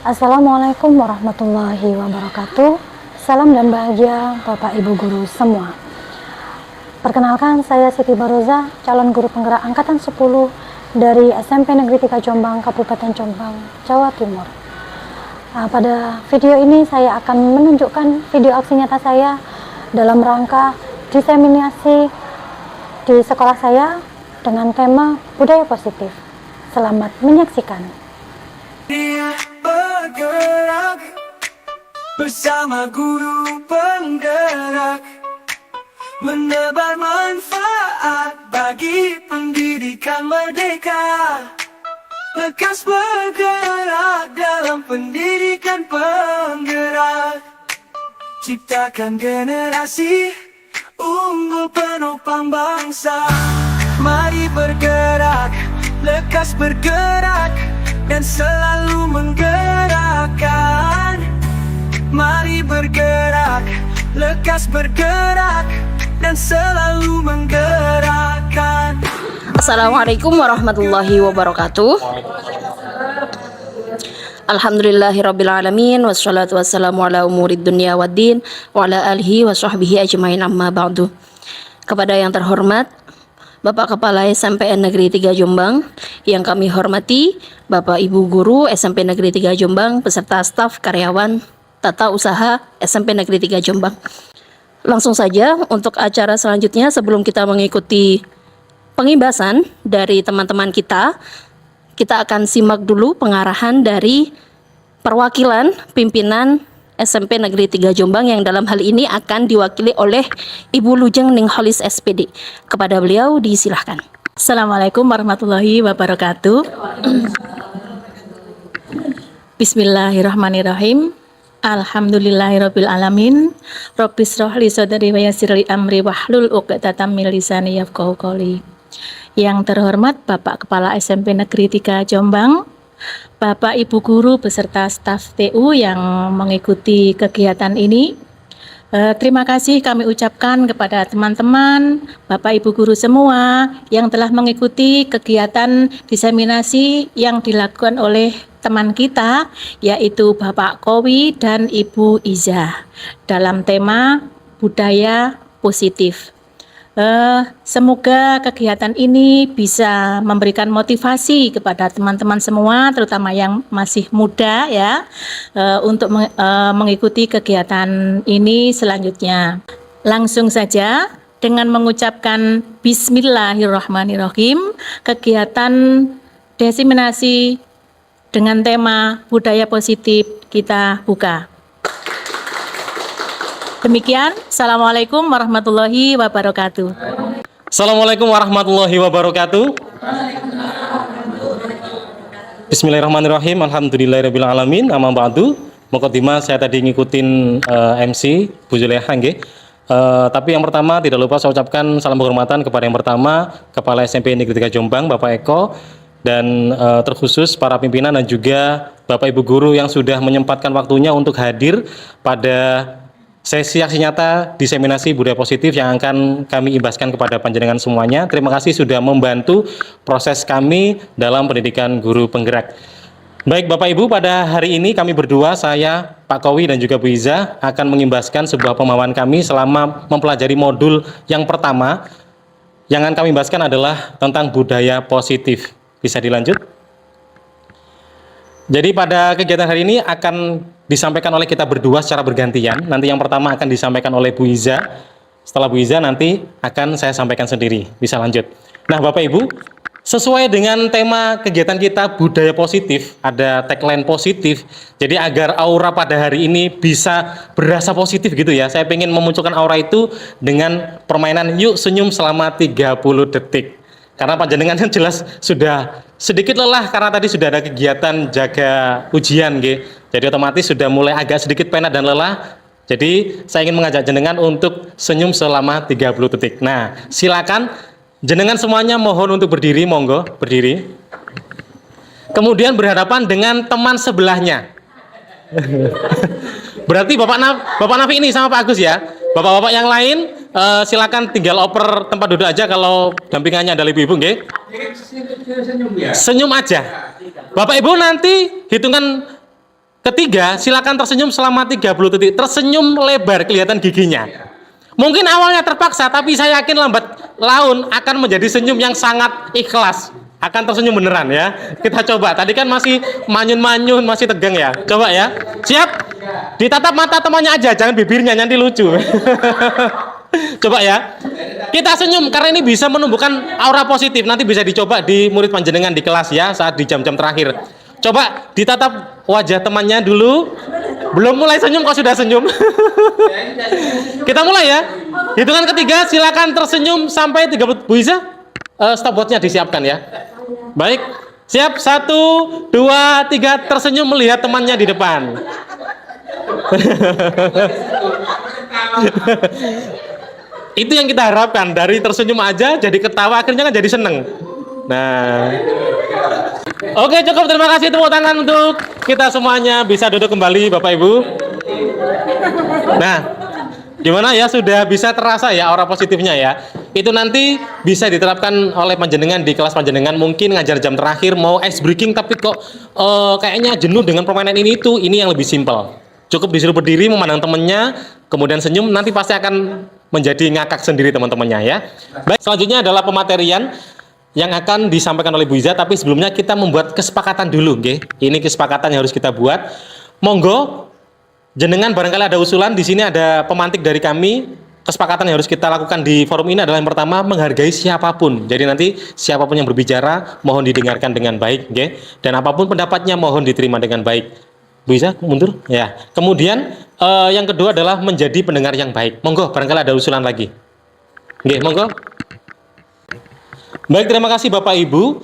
Assalamualaikum warahmatullahi wabarakatuh. Salam dan bahagia Bapak Ibu Guru semua. Perkenalkan, saya Siti Baroza, calon guru penggerak angkatan 10 dari SMP Negeri 3 Jombang, Kabupaten Jombang, Jawa Timur. Pada video ini saya akan menunjukkan video aksi nyata saya dalam rangka diseminasi di sekolah saya dengan tema budaya positif. Selamat menyaksikan. Dia bergerak bersama guru penggerak, menebar manfaat bagi pendidikan merdeka. Lekas bergerak dalam pendidikan penggerak, ciptakan generasi unggul penopang bangsa. Mari bergerak, lekas bergerak, dan selalu menggerakkan. Mari bergerak, lekas bergerak, dan selalu menggerakkan. Assalamualaikum warahmatullahi wabarakatuh. Alhamdulillahirrabbilalamin. Wassalatu wassalamu ala umurid dunia waddin wa ala alihi wa sahbihi ajmain, amma ba'du. Kepada yang terhormat Bapak Kepala SMPN Negeri 3 Jombang, yang kami hormati Bapak Ibu Guru SMP Negeri 3 Jombang beserta staf karyawan tata usaha SMP Negeri 3 Jombang. Langsung saja untuk acara selanjutnya, sebelum kita mengikuti pengibasan dari teman-teman kita akan simak dulu pengarahan dari perwakilan pimpinan SMP Negeri 3 Jombang yang dalam hal ini akan diwakili oleh Ibu Lujeng Ningholis SPD. Kepada beliau disilahkan. Assalamualaikum warahmatullahi wabarakatuh. Bismillahirrahmanirrahim. Alhamdulillahirabbil alamin. Rabbis shrah li sadri wa yassir li amri wahlul 'uqdatam min lisani yafqahu qawli. Yang terhormat Bapak Kepala SMP Negeri 3 Jombang, Bapak Ibu Guru beserta staf TU yang mengikuti kegiatan ini, terima kasih kami ucapkan kepada teman-teman, Bapak Ibu Guru semua yang telah mengikuti kegiatan diseminasi yang dilakukan oleh teman kita, yaitu Bapak Kowi dan Ibu Iza dalam tema budaya positif. Semoga kegiatan ini bisa memberikan motivasi kepada teman-teman semua, terutama yang masih muda ya, untuk mengikuti kegiatan ini selanjutnya. Langsung saja dengan mengucapkan Bismillahirrahmanirrahim, kegiatan diseminasi dengan tema budaya positif kita buka. Demikian, Assalamualaikum warahmatullahi wabarakatuh. Assalamualaikum warahmatullahi wabarakatuh. Bismillahirrahmanirrahim. Alhamdulillahirabbil alamin. Amma ba'du. Muqaddimah saya tadi ngikutin MC Bu Zulekha nggih. Tapi yang pertama tidak lupa saya ucapkan salam penghormatan kepada yang pertama Kepala SMP Negeri 3 Jombang Bapak Eko, dan terkhusus para pimpinan dan juga Bapak Ibu Guru yang sudah menyempatkan waktunya untuk hadir pada sesi aksi nyata diseminasi budaya positif yang akan kami ibaskan kepada panjenengan semuanya. Terima kasih sudah membantu proses kami dalam pendidikan guru penggerak. Baik Bapak Ibu, pada hari ini kami berdua, saya, Pak Kowi dan juga Bu Iza, akan mengimbaskan sebuah pemahaman kami selama mempelajari modul yang pertama. Yang akan kami ibaskan adalah tentang budaya positif. Bisa dilanjut? Jadi pada kegiatan hari ini akan disampaikan oleh kita berdua secara bergantian. Nanti yang pertama akan disampaikan oleh Bu Iza. Setelah Bu Iza nanti akan saya sampaikan sendiri. Bisa lanjut. Nah Bapak Ibu, sesuai dengan tema kegiatan kita budaya positif, ada tagline positif. Jadi agar aura pada hari ini bisa berasa positif gitu ya. Saya ingin memunculkan aura itu dengan permainan yuk senyum selama 30 detik. Karena panjenengan kan jelas sudah sedikit lelah karena tadi sudah ada kegiatan jaga ujian nggih. Jadi otomatis sudah mulai agak sedikit penat dan lelah. Jadi saya ingin mengajak jenengan untuk senyum selama 30 detik. Nah, silakan jenengan semuanya mohon untuk berdiri, monggo berdiri. Kemudian berhadapan dengan teman sebelahnya. Berarti Bapak Nafi ini sama Pak Agus ya. Bapak-bapak yang lain silakan tinggal oper tempat duduk aja kalau dampingannya ada ibu-ibu nggih. Senyum aja. Bapak Ibu nanti hitungan Ketiga, silakan tersenyum selama 30 detik. Tersenyum lebar, kelihatan giginya. Mungkin awalnya terpaksa, tapi saya yakin lambat laun akan menjadi senyum yang sangat ikhlas. Akan tersenyum beneran ya. Kita coba. Tadi kan masih manyun-manyun, masih tegang ya. Coba ya. Siap? Ditatap mata temannya aja, jangan bibirnya, nanti lucu. Coba ya. Kita senyum karena ini bisa menumbuhkan aura positif. Nanti bisa dicoba di murid panjenengan di kelas ya, saat di jam-jam terakhir. Coba ditatap wajah temannya dulu. Belum mulai senyum kok sudah senyum. Kita mulai ya. Hitungan ketiga, silakan tersenyum sampai 30. Bu Iza, stopwatchnya disiapkan ya. Baik, siap. 1, 2, 3, tersenyum melihat temannya di depan. Itu yang kita harapkan, dari tersenyum aja jadi ketawa, akhirnya kan jadi seneng. Nah, oke, cukup, terima kasih, tepuk tangan untuk kita semuanya. Bisa duduk kembali Bapak Ibu. Nah, gimana ya, sudah bisa terasa ya aura positifnya ya. Itu nanti bisa diterapkan oleh panjenengan di kelas panjenengan. Mungkin ngajar jam terakhir mau ice breaking tapi kok kayaknya jenuh dengan permainan ini yang lebih simpel. Cukup disuruh berdiri memandang temennya, kemudian senyum, nanti pasti akan menjadi ngakak sendiri teman-temannya ya. Baik, selanjutnya adalah pematerian yang akan disampaikan oleh Bu Iza, tapi sebelumnya kita membuat kesepakatan dulu, nggih. Ini kesepakatan yang harus kita buat. Monggo jenengan barangkali ada usulan, di sini ada pemantik dari kami. Kesepakatan yang harus kita lakukan di forum ini adalah yang pertama, menghargai siapapun. Jadi nanti siapapun yang berbicara mohon didengarkan dengan baik, nggih. Dan apapun pendapatnya mohon diterima dengan baik. Bu Iza mundur ya. Kemudian yang kedua adalah menjadi pendengar yang baik. Monggo barangkali ada usulan lagi. Nggih, monggo. Baik, terima kasih Bapak Ibu.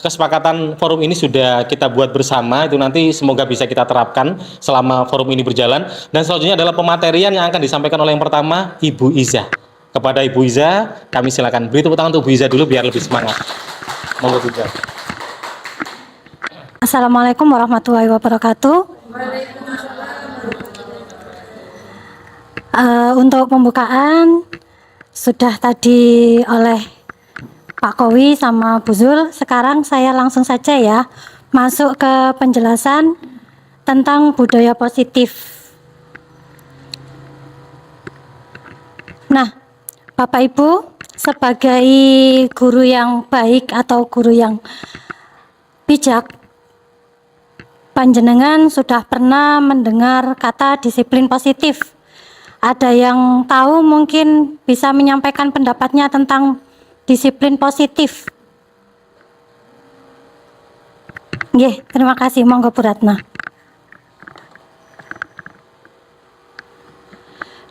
Kesepakatan forum ini sudah kita buat bersama. Itu nanti semoga bisa kita terapkan selama forum ini berjalan. Dan selanjutnya adalah pematerian yang akan disampaikan oleh yang pertama, Ibu Iza. Kepada Ibu Iza, kami silakan beri tepuk tangan untuk Bu Iza dulu biar lebih semangat. Monggo Bu Iza. Assalamualaikum warahmatullahi wabarakatuh. Untuk pembukaan sudah tadi oleh Pak Kowi sama Bu Zul. Sekarang saya langsung saja ya masuk ke penjelasan tentang budaya positif. Nah, Bapak Ibu, sebagai guru yang baik atau guru yang bijak, panjenengan sudah pernah mendengar kata disiplin positif. Ada yang tahu mungkin bisa menyampaikan pendapatnya tentang disiplin positif. Nggih, terima kasih. Monggo Bu Ratna.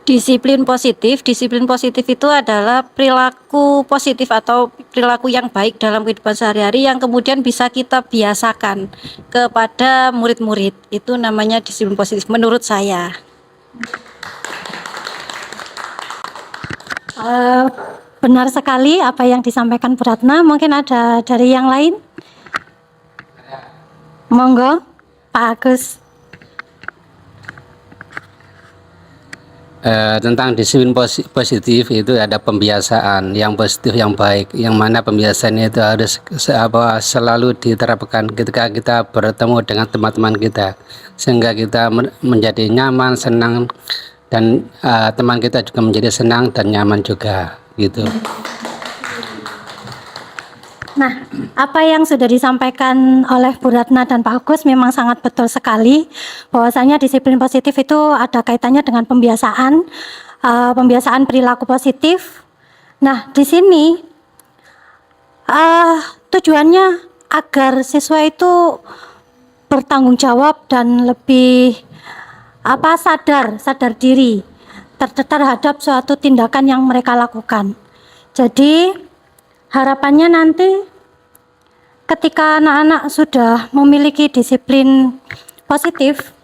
Disiplin positif itu adalah perilaku positif atau perilaku yang baik dalam kehidupan sehari-hari yang kemudian bisa kita biasakan kepada murid-murid. Itu namanya disiplin positif menurut saya. Benar sekali apa yang disampaikan Bu Ratna. Mungkin ada dari yang lain? Monggo, Pak Agus. Tentang disiplin positif itu ada pembiasaan yang positif yang baik, yang mana pembiasaannya itu harus selalu diterapkan ketika kita bertemu dengan teman-teman kita, sehingga kita menjadi nyaman, senang, dan teman kita juga menjadi senang dan nyaman juga gitu. Nah, apa yang sudah disampaikan oleh Bu Ratna dan Pak Agus memang sangat betul sekali, bahwasanya disiplin positif itu ada kaitannya dengan pembiasaan, pembiasaan perilaku positif. Nah, di sini tujuannya agar siswa itu bertanggung jawab dan lebih sadar diri terhadap suatu tindakan yang mereka lakukan. Jadi harapannya nanti ketika anak-anak sudah memiliki disiplin positif,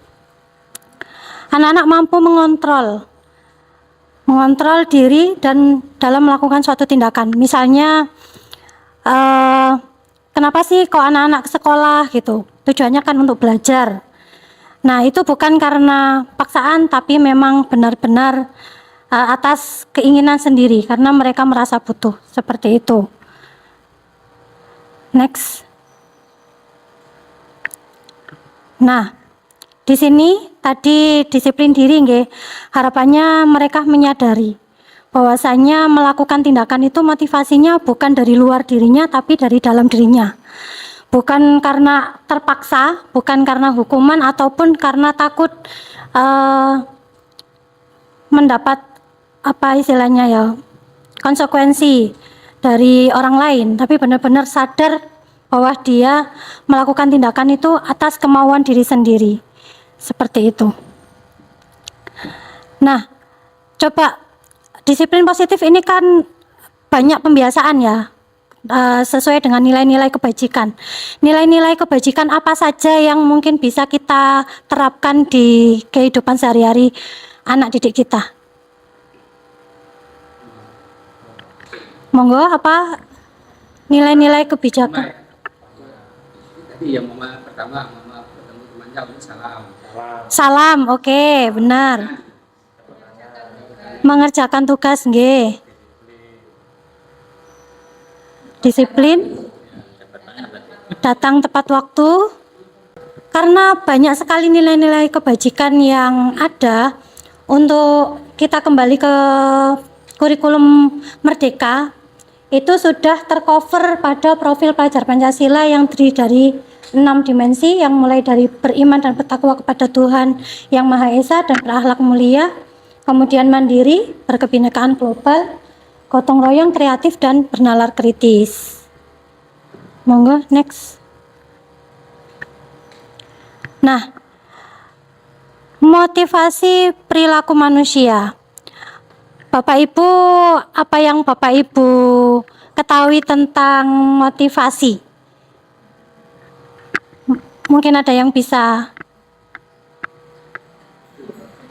anak-anak mampu mengontrol diri dan dalam melakukan suatu tindakan. Misalnya, kenapa sih kok anak-anak ke sekolah gitu? Tujuannya kan untuk belajar. Nah, itu bukan karena paksaan, tapi memang benar-benar atas keinginan sendiri, karena mereka merasa butuh, seperti itu. Next. Nah, Di sini tadi disiplin diri nggih. Harapannya mereka menyadari bahwasanya melakukan tindakan itu motivasinya bukan dari luar dirinya tapi dari dalam dirinya. Bukan karena terpaksa, bukan karena hukuman ataupun karena takut mendapat apa istilahnya ya, konsekuensi dari orang lain, tapi benar-benar sadar bahwa dia melakukan tindakan itu atas kemauan diri sendiri. Seperti itu. Nah, coba disiplin positif ini kan banyak pembiasaan ya, sesuai dengan nilai-nilai kebajikan. Nilai-nilai kebajikan apa saja yang mungkin bisa kita terapkan di kehidupan sehari-hari anak didik kita? Monggo, apa nilai-nilai kebijakan? Tadi yang pertama bertemu temannya salam. Salam, oke, benar. Mengerjakan tugas, nggih. Disiplin, datang tepat waktu. Karena banyak sekali nilai-nilai kebajikan yang ada untuk kita kembali ke kurikulum Merdeka, itu sudah tercover pada profil pelajar Pancasila yang terdiri dari 6 dimensi, yang mulai dari beriman dan bertakwa kepada Tuhan Yang Maha Esa dan berakhlak mulia, kemudian mandiri, berkebinekaan global, gotong royong, kreatif, dan bernalar kritis. Monggo, next. Nah, motivasi perilaku manusia. Bapak Ibu, apa yang Bapak Ibu ketahui tentang motivasi? Mungkin ada yang bisa.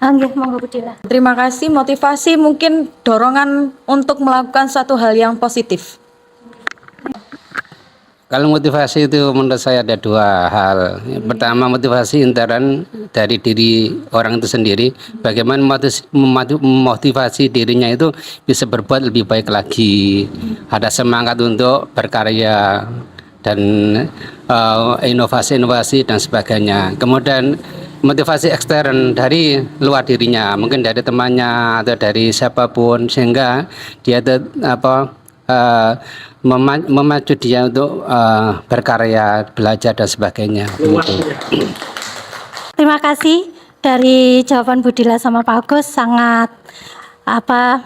Nggih, monggo Bu Dila. Terima kasih. Motivasi mungkin dorongan untuk melakukan suatu hal yang positif. Kalau motivasi itu menurut saya ada dua hal. Pertama, motivasi intern dari diri orang itu sendiri. Bagaimana memotivasi dirinya itu bisa berbuat lebih baik lagi. Ada semangat untuk berkarya dan inovasi-inovasi dan sebagainya. Kemudian motivasi ekstern dari luar dirinya, mungkin dari temannya atau dari siapapun, sehingga dia memacu dia untuk berkarya, belajar dan sebagainya. Terima kasih dari jawaban Bu Dila sama Pak Agus, sangat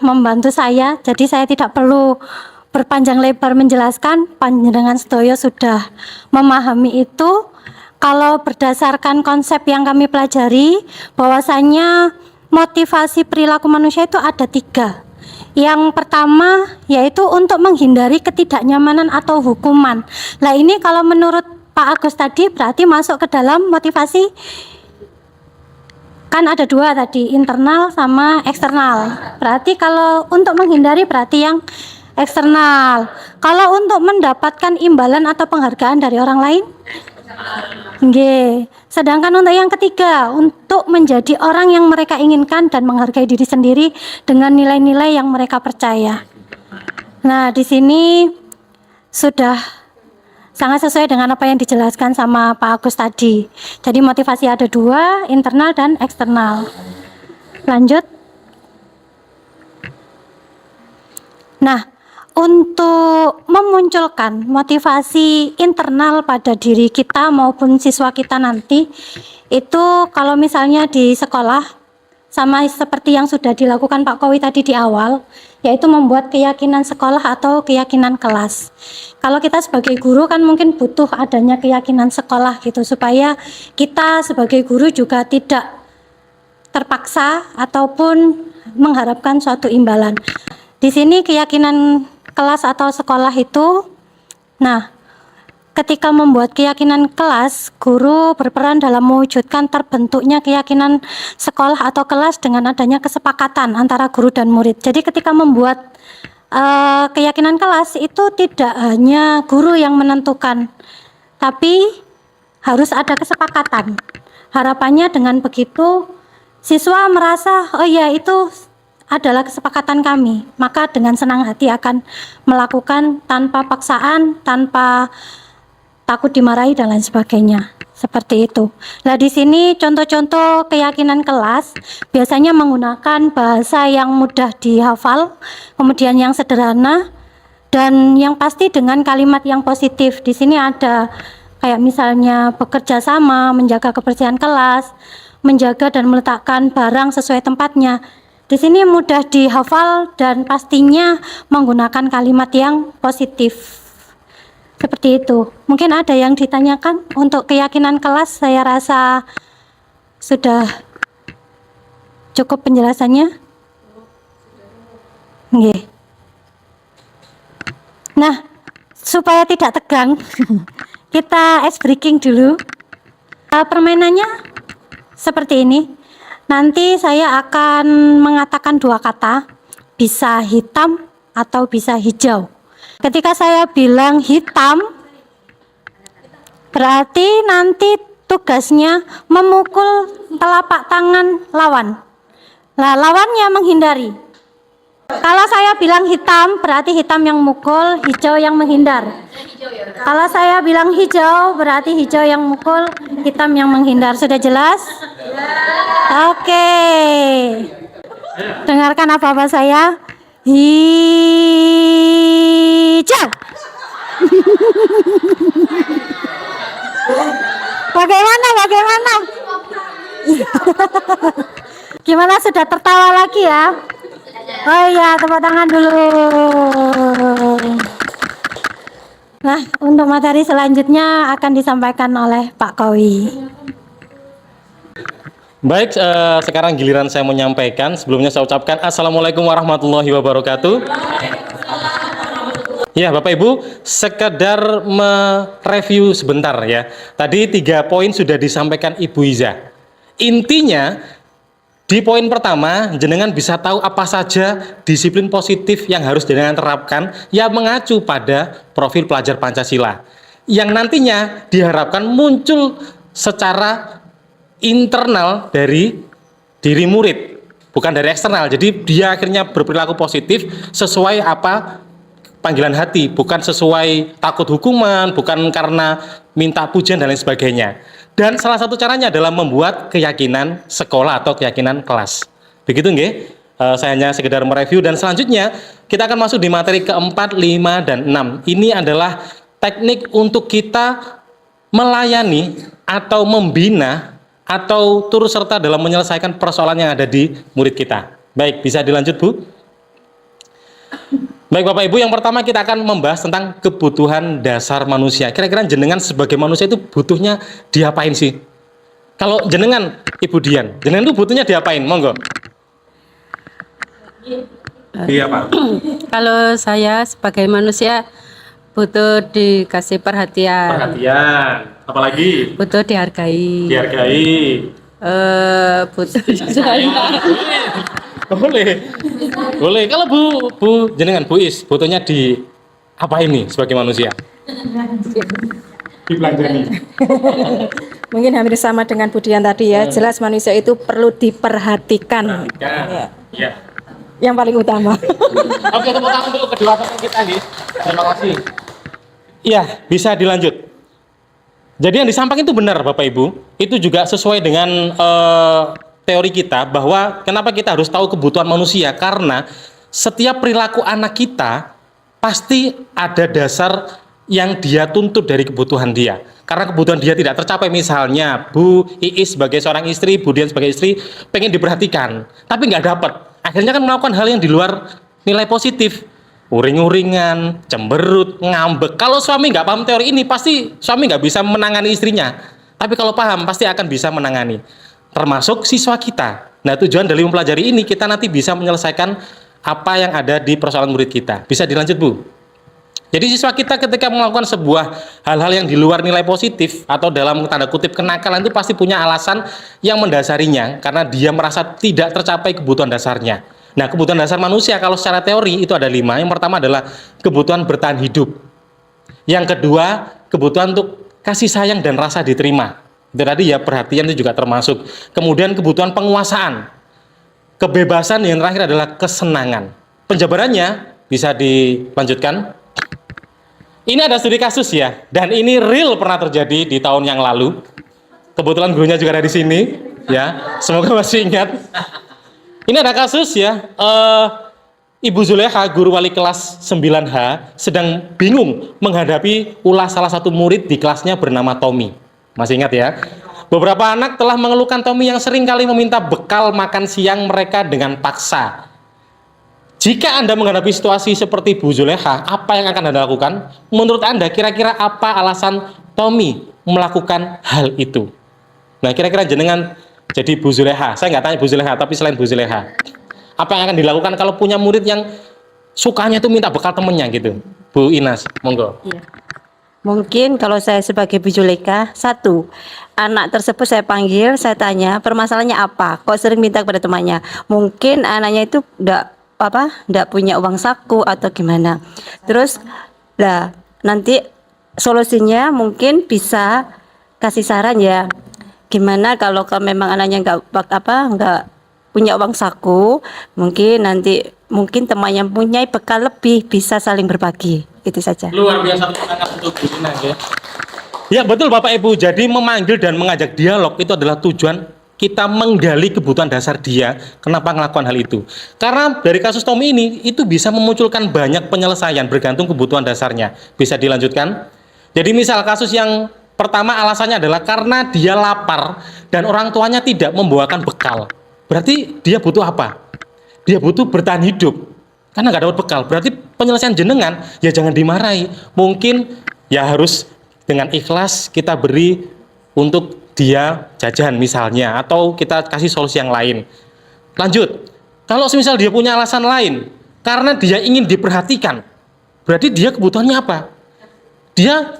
membantu saya. Jadi saya tidak perlu berpanjang lebar menjelaskan, panjenengan sedaya sudah memahami itu. Kalau berdasarkan konsep yang kami pelajari, bahwasanya motivasi perilaku manusia itu ada 3. Yang pertama yaitu untuk menghindari ketidaknyamanan atau hukuman. Nah, ini kalau menurut Pak Agus tadi berarti masuk ke dalam motivasi, kan ada 2 tadi, internal sama eksternal. Berarti kalau untuk menghindari berarti yang eksternal. Kalau untuk mendapatkan imbalan atau penghargaan dari orang lain, nggih. Sedangkan untuk yang ketiga, untuk menjadi orang yang mereka inginkan dan menghargai diri sendiri dengan nilai-nilai yang mereka percaya. Nah, di sini sudah sangat sesuai dengan apa yang dijelaskan sama Pak Agus tadi. Jadi motivasi ada 2, internal dan eksternal. Lanjut. Nah, untuk memunculkan motivasi internal pada diri kita maupun siswa kita nanti, itu kalau misalnya di sekolah, sama seperti yang sudah dilakukan Pak Kowi tadi di awal, yaitu membuat keyakinan sekolah atau keyakinan kelas. Kalau kita sebagai guru kan mungkin butuh adanya keyakinan sekolah gitu, supaya kita sebagai guru juga tidak terpaksa ataupun mengharapkan suatu imbalan. Di sini keyakinan kelas atau sekolah itu, nah, ketika membuat keyakinan kelas, guru berperan dalam mewujudkan terbentuknya keyakinan sekolah atau kelas dengan adanya kesepakatan antara guru dan murid. Jadi ketika membuat keyakinan kelas itu tidak hanya guru yang menentukan, tapi harus ada kesepakatan. Harapannya dengan begitu siswa merasa, oh ya, itu adalah kesepakatan kami, maka dengan senang hati akan melakukan tanpa paksaan, tanpa takut dimarahi dan lain sebagainya. Seperti itu. Nah, di sini contoh-contoh keyakinan kelas biasanya menggunakan bahasa yang mudah dihafal, kemudian yang sederhana, dan yang pasti dengan kalimat yang positif. Di sini ada kayak misalnya bekerja sama, menjaga kebersihan kelas, menjaga dan meletakkan barang sesuai tempatnya. Di sini mudah dihafal dan pastinya menggunakan kalimat yang positif. Seperti itu. Mungkin ada yang ditanyakan untuk keyakinan kelas, saya rasa sudah cukup penjelasannya. Nggih. Nah, supaya tidak tegang, kita ice breaking dulu. Permainannya seperti ini. Nanti saya akan mengatakan 2 kata, bisa hitam atau bisa hijau. Ketika saya bilang hitam, berarti nanti tugasnya memukul telapak tangan lawan. Nah, lawannya menghindari. Kalau saya bilang hitam, berarti hitam yang mukul, hijau yang menghindar. Kalau saya bilang hijau, berarti hijau yang mukul, hitam yang menghindar. Sudah jelas? Oke. Dengarkan apa-apa saya. Hijau. Bagaimana? Gimana, sudah tertawa lagi ya? Oh iya, tepuk tangan dulu. Nah, untuk materi selanjutnya akan disampaikan oleh Pak Kowi. Baik, sekarang giliran saya menyampaikan. Sebelumnya saya ucapkan Assalamualaikum warahmatullahi wabarakatuh. Ya, Bapak Ibu, sekedar mereview sebentar ya. Tadi 3 poin sudah disampaikan Ibu Iza. Intinya, di poin pertama, jenengan bisa tahu apa saja disiplin positif yang harus jenengan terapkan yang mengacu pada profil pelajar Pancasila. Yang nantinya diharapkan muncul secara internal dari diri murid, bukan dari eksternal. Jadi dia akhirnya berperilaku positif sesuai apa panggilan hati, bukan sesuai takut hukuman, bukan karena minta pujian dan lain sebagainya. Dan salah satu caranya adalah membuat keyakinan sekolah atau keyakinan kelas. Begitu nggih? Saya hanya sekedar mereview dan selanjutnya kita akan masuk di materi keempat, 5, dan 6. Ini adalah teknik untuk kita melayani atau membina atau turut serta dalam menyelesaikan persoalan yang ada di murid kita. Baik, bisa dilanjut, Bu? Baik, Bapak Ibu, yang pertama kita akan membahas tentang kebutuhan dasar manusia. Kira-kira jenengan sebagai manusia itu butuhnya diapain sih? Kalau jenengan, Ibu Dian, jenengan itu butuhnya diapain? Monggo. Iya, Pak. Kalau saya sebagai manusia butuh dikasih perhatian. Perhatian. Apalagi? Butuh dihargai. Dihargai. Butuh Boleh. Kalau Bu jenengan Bu Is butuhnya di apa ini sebagai manusia? Dipelajari. Mungkin hampir sama dengan Budian tadi ya. Jelas manusia itu perlu diperhatikan. Ya. Yang paling utama. Oke, tepuk tangan dulu kedua teman kita nih. Terima kasih. Iya, bisa dilanjut. Jadi yang disampaikan itu benar, Bapak Ibu. Itu juga sesuai dengan teori kita bahwa kenapa kita harus tahu kebutuhan manusia, karena setiap perilaku anak kita pasti ada dasar yang dia tuntut dari kebutuhan dia. Karena kebutuhan dia tidak tercapai, misalnya Bu Iis sebagai seorang istri, Bu Dian sebagai istri pengen diperhatikan, tapi nggak dapat. Akhirnya kan melakukan hal yang di luar nilai positif. Uring-uringan, cemberut, ngambek. Kalau suami nggak paham teori ini, pasti suami nggak bisa menangani istrinya. Tapi kalau paham, pasti akan bisa menangani. Termasuk siswa kita. Nah, tujuan dari mempelajari ini, kita nanti bisa menyelesaikan apa yang ada di persoalan murid kita. Bisa dilanjut, Bu? Jadi siswa kita ketika melakukan sebuah hal-hal yang di luar nilai positif, atau dalam tanda kutip kenakalan, itu pasti punya alasan yang mendasarinya, karena dia merasa tidak tercapai kebutuhan dasarnya. Nah, kebutuhan dasar manusia kalau secara teori itu ada 5. Yang pertama adalah kebutuhan bertahan hidup. Yang kedua, kebutuhan untuk kasih sayang dan rasa diterima. Itu tadi ya, perhatian itu juga termasuk. Kemudian kebutuhan penguasaan. Kebebasan, yang terakhir adalah kesenangan. Penjabarannya bisa dilanjutkan. Ini ada studi kasus ya, dan ini real pernah terjadi di tahun yang lalu. Kebetulan gurunya juga ada di sini, ya. Semoga masih ingat. Ini ada kasus ya, Ibu Zuleha, guru wali kelas 9H, sedang bingung menghadapi ulah salah satu murid di kelasnya bernama Tommy. Masih ingat ya? Beberapa anak telah mengeluhkan Tommy yang sering kali meminta bekal makan siang mereka dengan paksa. Jika Anda menghadapi situasi seperti Bu Zuleha, apa yang akan Anda lakukan? Menurut Anda, kira-kira apa alasan Tommy melakukan hal itu? Nah, kira-kira jenengan jadi Bu Zuleha. Saya nggak tanya Bu Zuleha, tapi selain Bu Zuleha, apa yang akan dilakukan kalau punya murid yang sukanya itu minta bekal temennya gitu? Bu Inas, monggo. Iya. Mungkin kalau saya sebagai Bu Zuleka, satu, anak tersebut saya panggil, saya tanya permasalahannya apa, kok sering minta kepada temannya. Mungkin anaknya itu enggak punya uang saku atau gimana. Terus lah nanti solusinya mungkin bisa kasih saran ya. Gimana kalau memang anaknya enggak punya uang saku, mungkin temannya punya bekal lebih, bisa saling berbagi. Itu saja. Luar biasa untuk Bu Inas ya. Ya betul Bapak Ibu, jadi memanggil dan mengajak dialog itu adalah tujuan kita menggali kebutuhan dasar dia, kenapa melakukan hal itu. Karena dari kasus Tommy ini, itu bisa memunculkan banyak penyelesaian bergantung kebutuhan dasarnya. Bisa dilanjutkan? Jadi misal kasus yang pertama alasannya adalah karena dia lapar dan orang tuanya tidak membawakan bekal. Berarti dia butuh apa? Dia butuh bertahan hidup. Karena nggak dapat bekal. Berarti penyelesaian jenengan, ya jangan dimarahi. Mungkin ya harus dengan ikhlas kita beri untuk dia jajan misalnya, atau kita kasih solusi yang lain. Lanjut, kalau misal dia punya alasan lain karena dia ingin diperhatikan, berarti dia kebutuhannya apa? Dia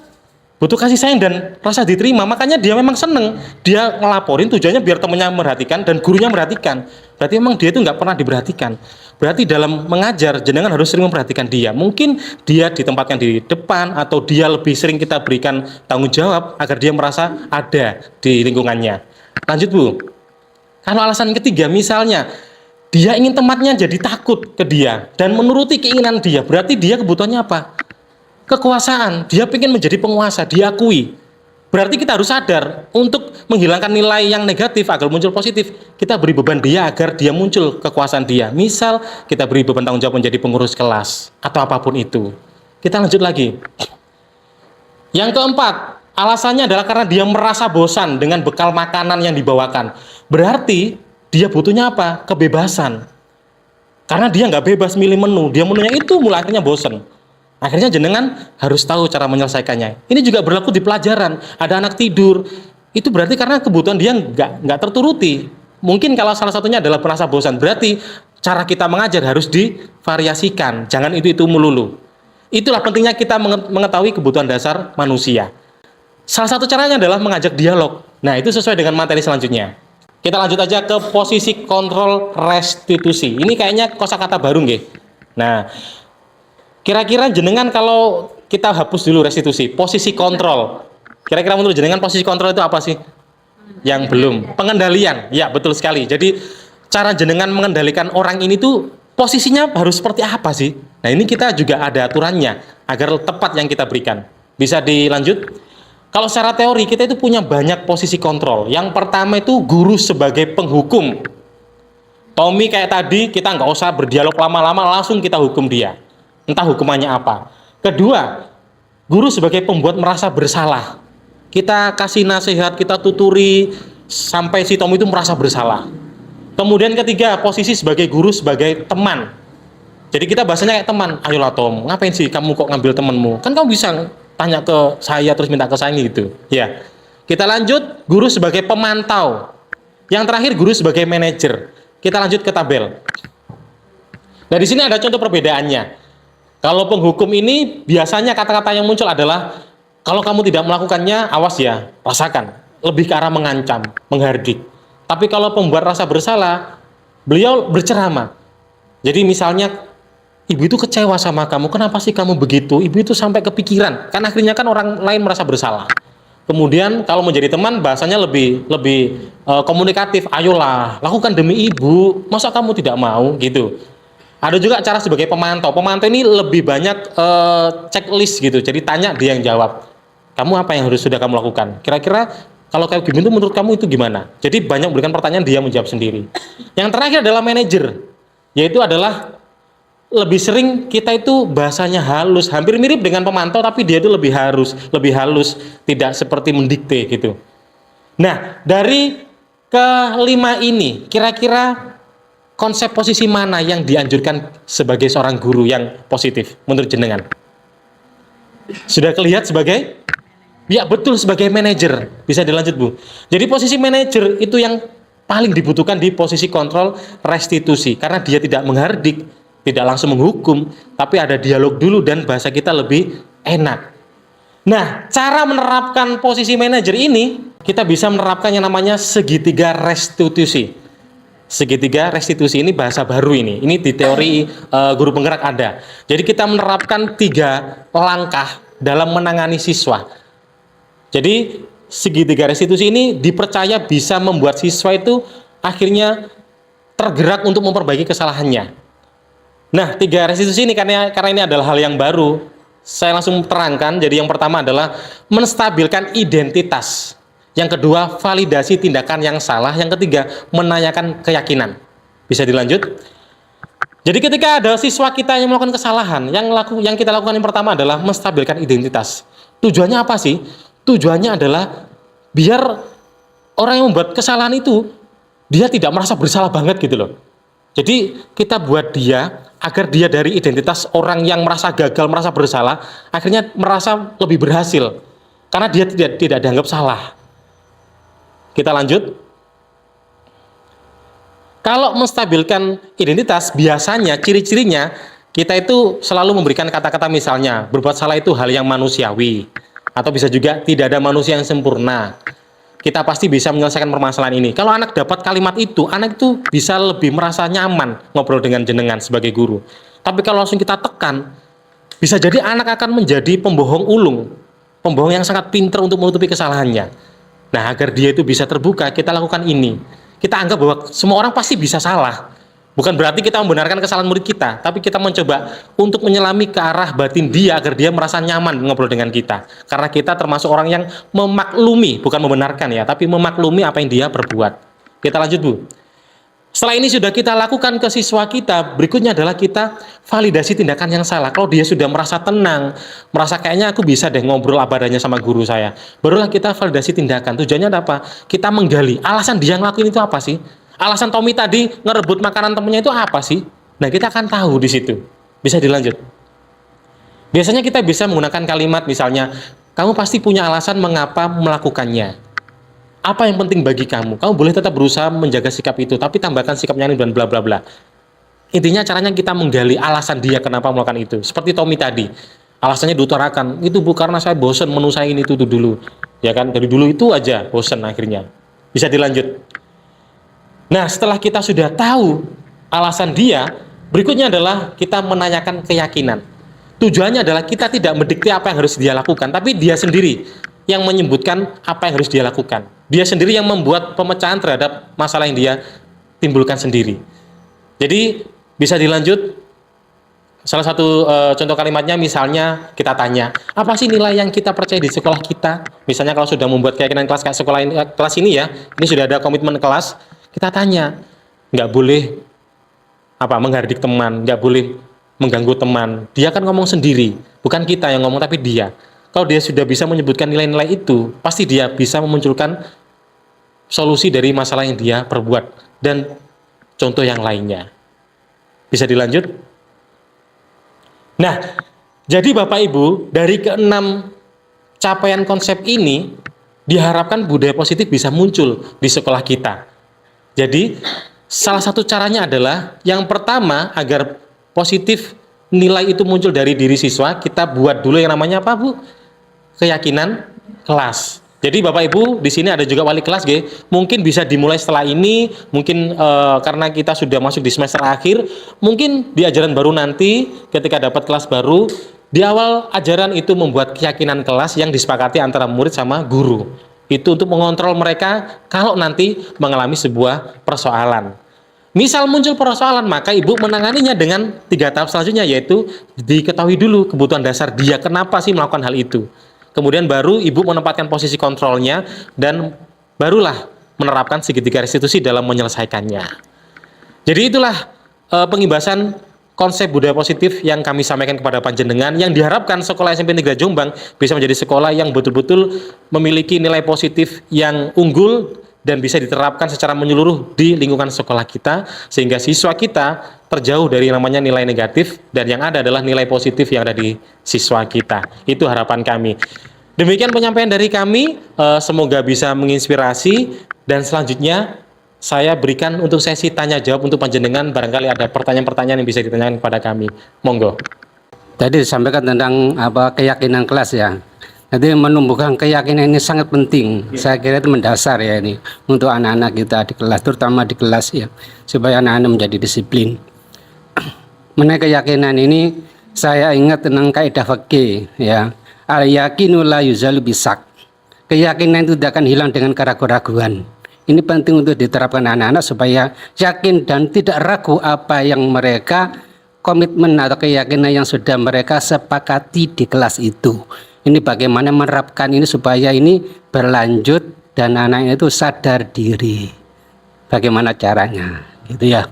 butuh kasih sayang dan rasa diterima, makanya dia memang seneng, dia ngelaporin tujuannya biar temennya merhatikan dan gurunya merhatikan. Berarti memang dia itu nggak pernah diperhatikan. Berarti dalam mengajar jenengan harus sering memperhatikan dia. Mungkin dia ditempatkan di depan, atau dia lebih sering kita berikan tanggung jawab agar dia merasa ada di lingkungannya. Lanjut Bu. Kalau alasan ketiga misalnya dia ingin temannya jadi takut ke dia dan menuruti keinginan dia, berarti dia kebutuhannya apa? Kekuasaan. Dia ingin menjadi penguasa, diakui. Berarti kita harus sadar untuk menghilangkan nilai yang negatif agar muncul positif. Kita beri beban dia agar dia muncul kekuasaan dia. Misal kita beri beban tanggung jawab menjadi pengurus kelas atau apapun itu. Kita lanjut lagi. Yang keempat, alasannya adalah karena dia merasa bosan dengan bekal makanan yang dibawakan. Berarti dia butuhnya apa? Kebebasan. Karena dia nggak bebas milih menu, dia menunya itu mulai akhirnya bosan. Akhirnya jenengan harus tahu cara menyelesaikannya. Ini juga berlaku di pelajaran. Ada anak tidur, itu berarti karena kebutuhan dia nggak terturuti. Mungkin kalau salah satunya adalah merasa bosan, berarti cara kita mengajar harus divariasikan. Jangan itu melulu. Itulah pentingnya kita mengetahui kebutuhan dasar manusia. Salah satu caranya adalah mengajak dialog. Nah, itu sesuai dengan materi selanjutnya. Kita lanjut aja ke posisi kontrol restitusi. Ini kayaknya kosakata baru nggih. Nah, kira-kira jenengan kalau kita hapus dulu restitusi, posisi kontrol. Kira-kira menurut jenengan posisi kontrol itu apa sih? Yang belum. Pengendalian. Ya, betul sekali. Jadi cara jenengan mengendalikan orang ini tuh posisinya harus seperti apa sih? Nah, ini kita juga ada aturannya agar tepat yang kita berikan. Bisa dilanjut? Kalau secara teori kita itu punya banyak posisi kontrol. Yang pertama itu guru sebagai penghukum. Tommy kayak tadi, kita nggak usah berdialog lama-lama, langsung kita hukum dia. Entah hukumannya apa. Kedua, guru sebagai pembuat merasa bersalah. Kita kasih nasihat, kita tuturi sampai si Tommy itu merasa bersalah. Kemudian ketiga, posisi sebagai guru sebagai teman. Jadi kita bahasanya kayak teman. Ayolah Tom, ngapain sih kamu kok ngambil temanmu? Kan kamu bisa tanya ke saya terus minta ke saya gitu. Ya. Kita lanjut, guru sebagai pemantau. Yang terakhir, guru sebagai manajer. Kita lanjut ke tabel. Nah, di sini ada contoh perbedaannya. Kalau penghukum ini biasanya kata-kata yang muncul adalah kalau kamu tidak melakukannya, awas ya, rasakan. Lebih ke arah mengancam, menghardik. Tapi kalau pembuat rasa bersalah, beliau berceramah. Jadi misalnya, ibu itu kecewa sama kamu, kenapa sih kamu begitu? Ibu itu sampai kepikiran, kan akhirnya kan orang lain merasa bersalah. Kemudian kalau menjadi teman, bahasanya lebih komunikatif. Ayolah, lakukan demi ibu, masa kamu tidak mau gitu. Ada juga cara sebagai pemantau. Pemantau ini lebih banyak checklist gitu. Jadi tanya, dia yang jawab. Kamu apa yang harus sudah kamu lakukan? Kira-kira kalau kayak gini tuh menurut kamu itu gimana? Jadi banyak memberikan pertanyaan, dia menjawab sendiri. Yang terakhir adalah manajer. Yaitu adalah lebih sering kita itu bahasanya halus, hampir mirip dengan pemantau tapi dia itu lebih halus, tidak seperti mendikte gitu. Nah, dari kelima ini kira-kira konsep posisi mana yang dianjurkan sebagai seorang guru yang positif menurut jenengan? Sudah kelihatan sebagai? Ya betul, sebagai manajer. Bisa dilanjut, Bu. Jadi posisi manajer itu yang paling dibutuhkan di posisi kontrol restitusi, karena dia tidak menghardik, tidak langsung menghukum, tapi ada dialog dulu dan bahasa kita lebih enak. Nah, cara menerapkan posisi manajer ini, kita bisa menerapkan yang namanya segitiga restitusi. Segitiga restitusi ini bahasa baru ini. Ini di teori guru penggerak ada. Jadi kita menerapkan 3 langkah dalam menangani siswa. Jadi segitiga restitusi ini dipercaya bisa membuat siswa itu akhirnya tergerak untuk memperbaiki kesalahannya. Nah, 3 restitusi ini karena ini adalah hal yang baru, saya langsung terangkan. Jadi yang pertama adalah menstabilkan identitas. Yang kedua, validasi tindakan yang salah. Yang ketiga, menanyakan keyakinan. Bisa dilanjut? Jadi ketika ada siswa kita yang melakukan kesalahan, yang kita lakukan yang pertama adalah menstabilkan identitas. Tujuannya apa sih? Tujuannya adalah biar orang yang membuat kesalahan itu dia tidak merasa bersalah banget gitu loh. Jadi kita buat dia agar dia dari identitas orang yang merasa gagal, merasa bersalah, akhirnya merasa lebih berhasil karena dia tidak dianggap salah. Kita lanjut. Kalau menstabilkan identitas, biasanya ciri-cirinya kita itu selalu memberikan kata-kata, misalnya berbuat salah itu hal yang manusiawi, atau bisa juga tidak ada manusia yang sempurna. Kita pasti bisa menyelesaikan permasalahan ini. Kalau anak dapat kalimat itu, anak itu bisa lebih merasa nyaman ngobrol dengan jenengan sebagai guru. Tapi kalau langsung kita tekan, bisa jadi anak akan menjadi pembohong ulung, pembohong yang sangat pintar untuk menutupi kesalahannya. Nah, agar dia itu bisa terbuka, kita lakukan ini. Kita anggap bahwa semua orang pasti bisa salah. Bukan berarti kita membenarkan kesalahan murid kita, tapi kita mencoba untuk menyelami ke arah batin dia agar dia merasa nyaman ngobrol dengan kita. Karena kita termasuk orang yang memaklumi, bukan membenarkan ya, tapi memaklumi apa yang dia perbuat. Kita lanjut, Bu. Setelah ini sudah kita lakukan ke siswa kita, berikutnya adalah kita validasi tindakan yang salah. Kalau dia sudah merasa tenang, merasa kayaknya aku bisa deh ngobrol apa adanya sama guru saya, barulah kita validasi tindakan. Tujuannya apa? Kita menggali alasan dia ngelakuin itu apa sih? Alasan Tommy tadi ngerebut makanan temennya itu apa sih? Nah, kita akan tahu di situ. Bisa dilanjut. Biasanya kita bisa menggunakan kalimat misalnya, kamu pasti punya alasan mengapa melakukannya. Apa yang penting bagi kamu? Kamu boleh tetap berusaha menjaga sikap itu, tapi tambahkan sikapnya ini dan bla bla bla. Intinya caranya kita menggali alasan dia kenapa melakukan itu. Seperti Tommy tadi, alasannya diutarakan, itu Bu karena saya bosan menu saya ini itu dulu. Ya kan, dari dulu itu aja bosan akhirnya. Bisa dilanjut. Nah, setelah kita sudah tahu alasan dia, berikutnya adalah kita menanyakan keyakinan. Tujuannya adalah kita tidak mendikte apa yang harus dia lakukan, tapi dia sendiri yang menyebutkan apa yang harus dia lakukan. Dia sendiri yang membuat pemecahan terhadap masalah yang dia timbulkan sendiri. Jadi bisa dilanjut. Salah satu contoh kalimatnya misalnya kita tanya, apa sih nilai yang kita percaya di sekolah kita? Misalnya kalau sudah membuat keyakinan kelas kayak sekolah ini, kelas ini ya, ini sudah ada komitmen kelas, kita tanya, nggak boleh menghardik teman, nggak boleh mengganggu teman. Dia kan ngomong sendiri, bukan kita yang ngomong tapi dia. Kalau dia sudah bisa menyebutkan nilai-nilai itu, pasti dia bisa memunculkan solusi dari masalah yang dia perbuat dan contoh yang lainnya. Bisa dilanjut? Nah, jadi Bapak Ibu, dari ke-6 capaian konsep ini, diharapkan budaya positif bisa muncul di sekolah kita. Jadi, salah satu caranya adalah, yang pertama, agar positif nilai itu muncul dari diri siswa, kita buat dulu yang namanya apa, Bu? Keyakinan kelas. Jadi Bapak Ibu, di sini ada juga wali kelas, mungkin bisa dimulai setelah ini, mungkin karena kita sudah masuk di semester akhir, mungkin di ajaran baru nanti, ketika dapat kelas baru, di awal ajaran itu membuat keyakinan kelas yang disepakati antara murid sama guru. Itu untuk mengontrol mereka kalau nanti mengalami sebuah persoalan. Misal muncul persoalan, maka ibu menanganinya dengan 3 tahap selanjutnya, yaitu diketahui dulu kebutuhan dasar dia, kenapa sih melakukan hal itu. Kemudian baru ibu menempatkan posisi kontrolnya, dan barulah menerapkan segitiga restitusi dalam menyelesaikannya. Jadi itulah pengibasan konsep budaya positif yang kami sampaikan kepada panjenengan, yang diharapkan sekolah SMP Negeri Jombang bisa menjadi sekolah yang betul-betul memiliki nilai positif yang unggul dan bisa diterapkan secara menyeluruh di lingkungan sekolah kita, sehingga siswa kita terjauh dari namanya nilai negatif dan yang ada adalah nilai positif yang ada di siswa kita. Itu harapan kami. Demikian penyampaian dari kami, semoga bisa menginspirasi, dan selanjutnya saya berikan untuk sesi tanya jawab untuk panjenengan, barangkali ada pertanyaan-pertanyaan yang bisa ditanyakan kepada kami. Monggo. Tadi disampaikan tentang keyakinan kelas ya. Nanti menumbuhkan keyakinan ini sangat penting. Saya kira itu mendasar ya ini untuk anak-anak kita di kelas, terutama di kelas ya, supaya anak-anak menjadi disiplin. Mengenai keyakinan ini, saya ingat tentang kaidah fikih ya. Al-yakinu la yuzalu bisak. Keyakinan itu tidak akan hilang dengan keraguan-raguan. Ini penting untuk diterapkan anak-anak supaya yakin dan tidak ragu apa yang mereka komitmen atau keyakinan yang sudah mereka sepakati di kelas itu. Ini bagaimana menerapkan ini supaya ini berlanjut dan anak itu sadar diri. Bagaimana caranya? Gitu ya.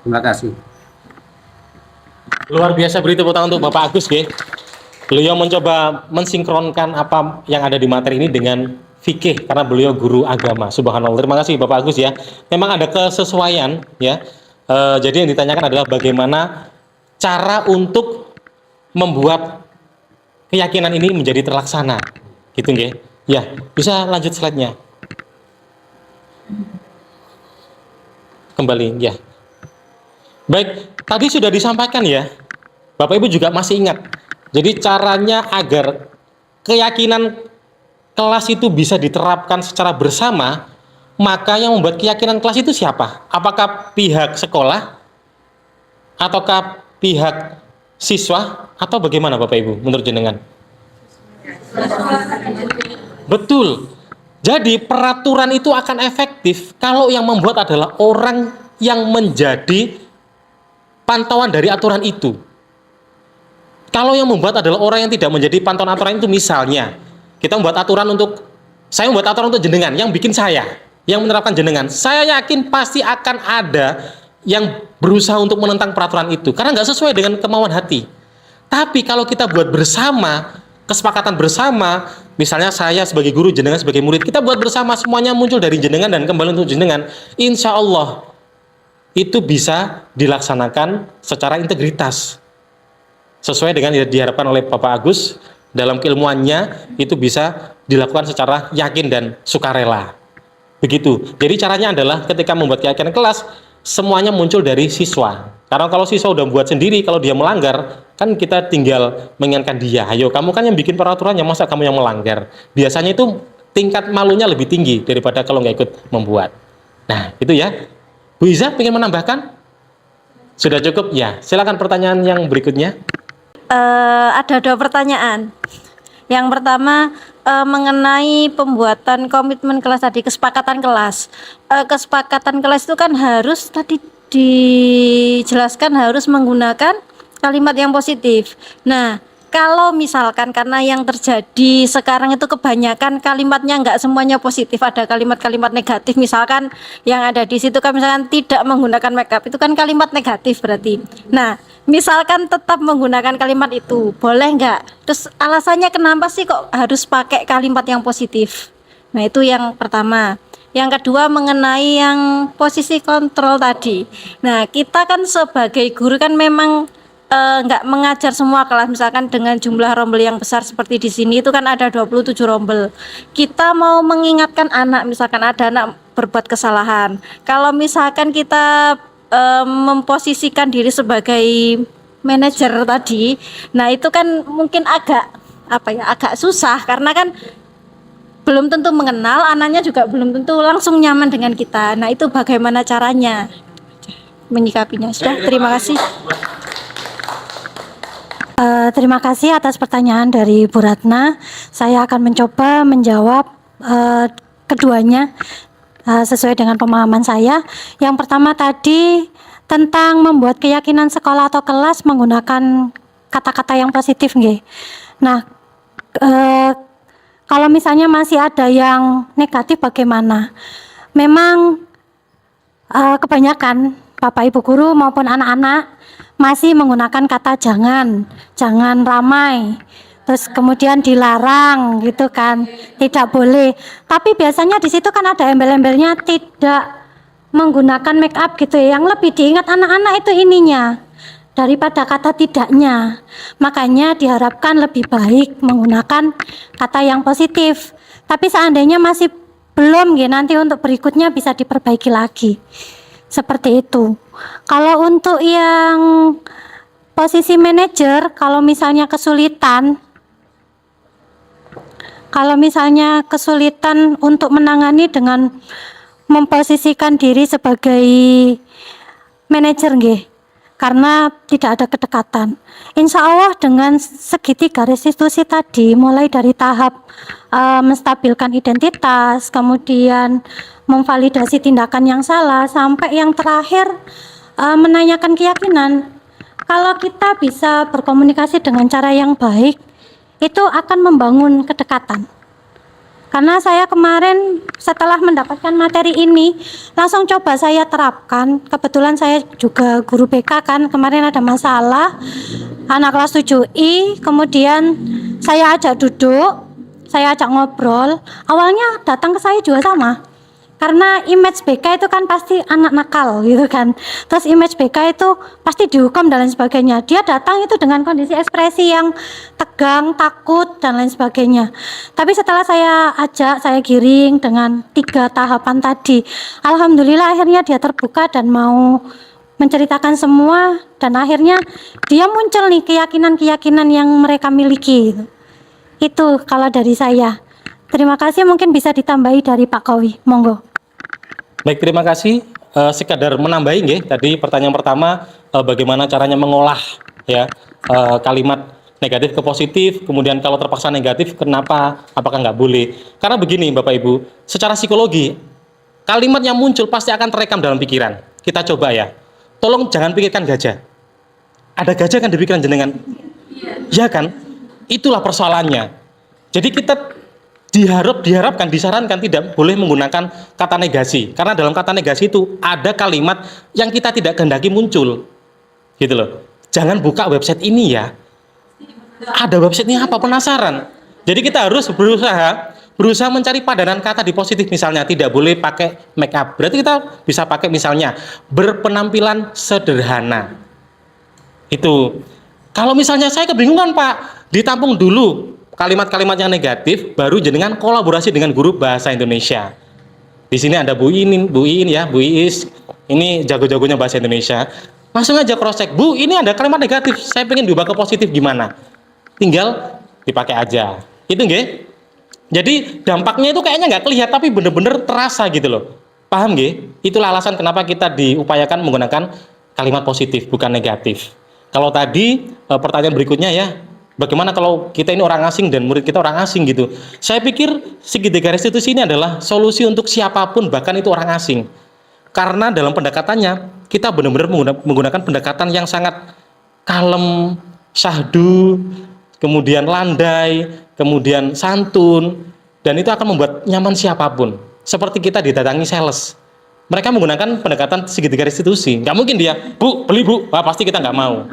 Terima kasih. Luar biasa, beri tepuk tangan untuk Bapak Agus ya. Beliau mencoba mensinkronkan apa yang ada di materi ini dengan fikih, karena beliau guru agama. Subhanallah. Terima kasih Bapak Agus ya. Memang ada kesesuaian ya. Jadi yang ditanyakan adalah bagaimana cara untuk membuat keyakinan ini menjadi terlaksana. Gitu nggih. Ya, bisa lanjut slide-nya. Kembali ya. Baik, tadi sudah disampaikan ya. Bapak Ibu juga masih ingat. Jadi caranya agar keyakinan kelas itu bisa diterapkan secara bersama, maka yang membuat keyakinan kelas itu siapa? Apakah pihak sekolah, ataukah pihak siswa, atau bagaimana Bapak Ibu menurut jenengan? Betul. Jadi peraturan itu akan efektif kalau yang membuat adalah orang yang menjadi pantauan dari aturan itu. Kalau yang membuat adalah orang yang tidak menjadi pantauan aturan itu, misalnya kita membuat aturan saya membuat aturan untuk jenengan, yang bikin saya, yang menerapkan jenengan, saya yakin pasti akan ada yang berusaha untuk menentang peraturan itu, karena nggak sesuai dengan kemauan hati. Tapi kalau kita buat bersama, kesepakatan bersama, misalnya saya sebagai guru, jenengan sebagai murid, kita buat bersama, semuanya muncul dari jenengan dan kembali untuk jenengan, insya Allah itu bisa dilaksanakan secara integritas, sesuai dengan yang diharapkan oleh Bapak Agus. Dalam keilmuannya itu bisa dilakukan secara yakin dan sukarela. Begitu. Jadi caranya adalah ketika membuat keyakinan kelas, semuanya muncul dari siswa. Karena kalau siswa udah buat sendiri, kalau dia melanggar, kan kita tinggal mengingatkan dia, ayo kamu kan yang bikin peraturannya, masa kamu yang melanggar. Biasanya itu tingkat malunya lebih tinggi daripada kalau nggak ikut membuat. Nah itu ya. Bu Iza ingin menambahkan? Sudah cukup? Ya, silakan pertanyaan yang berikutnya. Ada 2 pertanyaan. Yang pertama mengenai pembuatan komitmen kelas tadi, kesepakatan kelas. Kesepakatan kelas itu kan harus tadi dijelaskan harus menggunakan kalimat yang positif. Nah, kalau misalkan karena yang terjadi sekarang itu kebanyakan kalimatnya nggak semuanya positif, ada kalimat-kalimat negatif, misalkan yang ada di situ kan misalkan tidak menggunakan makeup, itu kan kalimat negatif berarti. Nah, misalkan tetap menggunakan kalimat itu, boleh nggak? Terus alasannya kenapa sih kok harus pakai kalimat yang positif? Nah, itu yang pertama. Yang kedua mengenai yang posisi kontrol tadi. Nah, kita kan sebagai guru kan memang nggak mengajar semua kelas, misalkan dengan jumlah rombel yang besar seperti di sini itu kan ada 27 rombel. Kita mau mengingatkan anak, misalkan ada anak berbuat kesalahan. Kalau misalkan kita memposisikan diri sebagai manajer tadi, nah itu kan mungkin agak susah, karena kan belum tentu mengenal, anaknya juga belum tentu langsung nyaman dengan kita. Nah itu bagaimana caranya menyikapinya? Sudah, terima kasih. Terima kasih atas pertanyaan dari Bu Ratna. Saya akan mencoba menjawab keduanya. sesuai dengan pemahaman saya. Yang pertama tadi tentang membuat keyakinan sekolah atau kelas menggunakan kata-kata yang positif nggih. Nah, kalau misalnya masih ada yang negatif bagaimana? Memang kebanyakan Bapak Ibu guru maupun anak-anak masih menggunakan kata jangan ramai. Terus kemudian dilarang gitu kan, tidak boleh. Tapi biasanya di situ kan ada embel-embelnya tidak menggunakan make up gitu ya. Yang lebih diingat anak-anak itu ininya daripada kata tidaknya. Makanya diharapkan lebih baik menggunakan kata yang positif. Tapi seandainya masih belum ya, nanti untuk berikutnya bisa diperbaiki lagi. Seperti itu. Kalau untuk yang posisi manajer, kalau misalnya kesulitan untuk menangani dengan memposisikan diri sebagai manajer nggih, karena tidak ada kedekatan. Insya Allah dengan segitiga restitusi tadi, mulai dari tahap menstabilkan identitas, kemudian memvalidasi tindakan yang salah, sampai yang terakhir menanyakan keyakinan. Kalau kita bisa berkomunikasi dengan cara yang baik, itu akan membangun kedekatan. Karena saya kemarin setelah mendapatkan materi ini langsung coba saya terapkan. Kebetulan saya juga guru BK kan, kemarin ada masalah anak kelas 7I, kemudian saya ajak duduk, saya ajak ngobrol. Awalnya datang ke saya juga sama, karena image BK itu kan pasti anak nakal gitu kan. Terus image BK itu pasti dihukum dan lain sebagainya. Dia datang itu dengan kondisi ekspresi yang tegang, takut dan lain sebagainya. Tapi setelah saya ajak, saya giring dengan 3 tahapan tadi, alhamdulillah akhirnya dia terbuka dan mau menceritakan semua. Dan akhirnya dia muncul nih keyakinan-keyakinan yang mereka miliki. Itu kalau dari saya. Terima kasih, mungkin bisa ditambahi dari Pak Kowi, monggo. Baik, terima kasih. Sekadar menambahi nggih, tadi pertanyaan pertama bagaimana caranya mengolah ya kalimat negatif ke positif, kemudian kalau terpaksa negatif kenapa, apakah nggak boleh? Karena begini Bapak Ibu, secara psikologi kalimat yang muncul pasti akan terekam dalam pikiran. Kita coba ya, tolong jangan pikirkan gajah. Ada gajah kan di pikiran jenengan? Ya kan? Itulah persoalannya. Jadi kita diharapkan, disarankan tidak boleh menggunakan kata negasi, karena dalam kata negasi itu ada kalimat yang kita tidak kehendaki muncul, gitu loh. Jangan buka website ini ya, ada websitenya apa, penasaran. Jadi kita harus berusaha mencari padanan kata di positif. Misalnya tidak boleh pakai make up, berarti kita bisa pakai misalnya berpenampilan sederhana. Itu kalau misalnya saya kebingungan Pak, ditampung dulu kalimat-kalimat yang negatif, baru jenengan kolaborasi dengan guru bahasa Indonesia. Di sini ada Bu Iin ya, Bu Iis, ini jago-jagonya bahasa Indonesia. Langsung aja cross check, Bu, ini ada kalimat negatif, saya pengen diubah ke positif gimana? Tinggal dipakai aja. Itu nggih. Jadi dampaknya itu kayaknya nggak kelihatan, tapi bener-bener terasa gitu loh. Paham nggih? Itulah alasan kenapa kita diupayakan menggunakan kalimat positif, bukan negatif. Kalau tadi pertanyaan berikutnya ya, bagaimana kalau kita ini orang asing dan murid kita orang asing gitu? Saya pikir segitiga restitusi ini adalah solusi untuk siapapun, bahkan itu orang asing. Karena dalam pendekatannya, kita benar-benar menggunakan pendekatan yang sangat kalem, syahdu, kemudian landai, kemudian santun, dan itu akan membuat nyaman siapapun. Seperti kita didatangi sales. Mereka menggunakan pendekatan segitiga restitusi. Nggak mungkin dia, Bu, beli Bu. Wah, pasti kita nggak mau.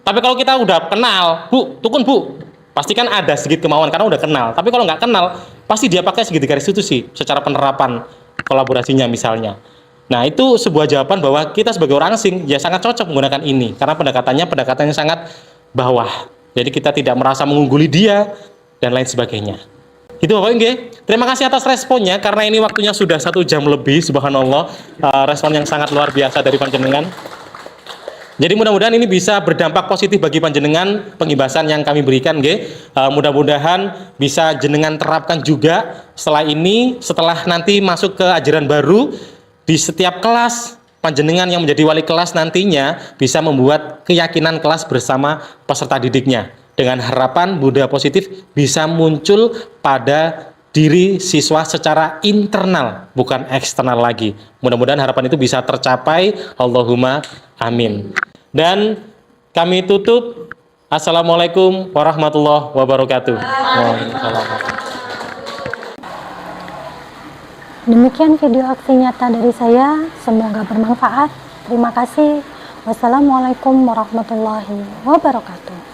Tapi kalau kita udah kenal, Bu, tukun Bu, pasti kan ada sedikit kemauan karena udah kenal. Tapi kalau nggak kenal, pasti dia pakai segitiga restitusi secara penerapan kolaborasinya misalnya. Nah, itu sebuah jawaban bahwa kita sebagai orang asing ya sangat cocok menggunakan ini karena pendekatannya sangat bawah. Jadi kita tidak merasa mengungguli dia dan lain sebagainya. Itu Bapak nggih. Terima kasih atas responnya karena ini waktunya sudah 1 jam lebih, subhanallah. Respon yang sangat luar biasa dari panjenengan. Jadi mudah-mudahan ini bisa berdampak positif bagi panjenengan penghibasan yang kami berikan nggih. Mudah-mudahan bisa jenengan terapkan juga setelah ini, setelah nanti masuk ke ajaran baru di setiap kelas panjenengan yang menjadi wali kelas nantinya bisa membuat keyakinan kelas bersama peserta didiknya dengan harapan budaya positif bisa muncul pada diri siswa secara internal, bukan eksternal lagi. Mudah-mudahan harapan itu bisa tercapai. Allahumma amin. Dan kami tutup. Assalamualaikum warahmatullahi wabarakatuh. Waalaikumsalam. Demikian video aksi nyata dari saya, semoga bermanfaat. Terima kasih. Wassalamualaikum warahmatullahi wabarakatuh.